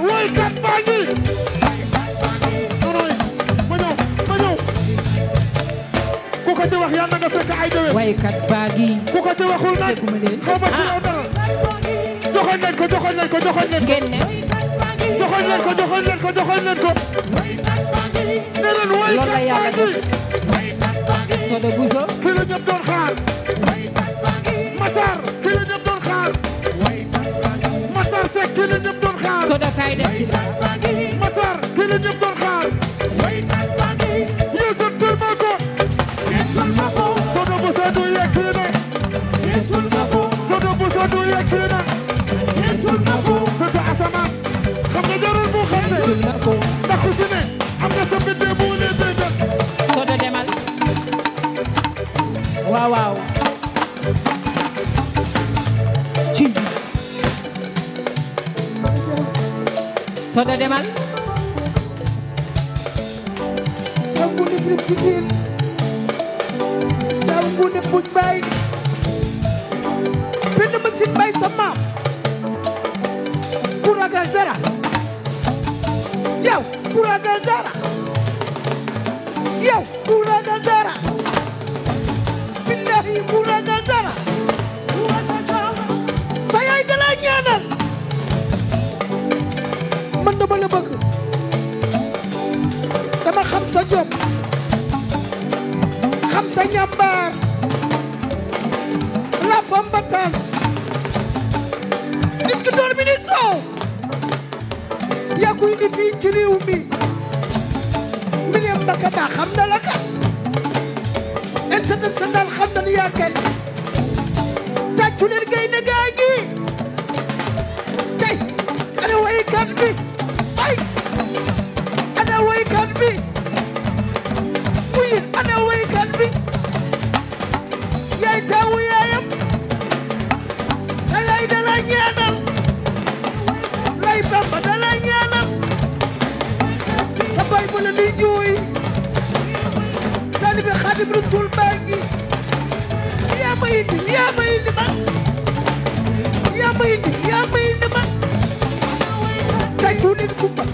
waykat baa ngi ma ñëw ku ko ci wax yàlla nga fekk ay déwén waykat baa ngi ku ko ci waxul nag xaw ma ci yow dara joxoñ leen ko joxoñ leen ko joxoñ leen ko génne joxoñ leen ko joxoñ leen ko joxoñ leen ko ne leen loolu la yàlla waykat baa ngi def Soda Bousso ki la ñëpp doon xaar Matar ki la ñëpp doon xaar Matar Seck ki la ñëpp doon xaar Soda kay def ci Matar ki la ñëpp doon xaar Youssou tul ma ko Soda Bousso du yegg si na Soda Bousso du yegg si na Soda asamaan xam nga jarul mu xam ne ndax ku ci ne am nga sa bindee bu ne dégg Soda demal waaw waaw ci Soda demal sangu ni brik jigéen sangu ni buj bay benn masin bay sa maam ku ragal dara yow ku ragal dara yow ku ragal dara billahi ku ragal dara sa yaay dala ñaanal man dama la bëgg dama xam sa jom xam sa ñambaar la femme battante nit ki door mi ni soow yaa ko indi fii ci réew mi Miriam Makeba xam na la kat international xam na ni yaa kenn tàccu leen gaynde gaa ngi tey ana waykat bi ay ana waykat bi wuyin ana waykat bi yaay taawu yaayam sa yaay dala ñaanal lay Bamba dala ñaanal sa bay bu la di jooy taalibe Xaadim Rasuul baa ngi yaa ma indi man yaa ma indi man tàccu leen kumba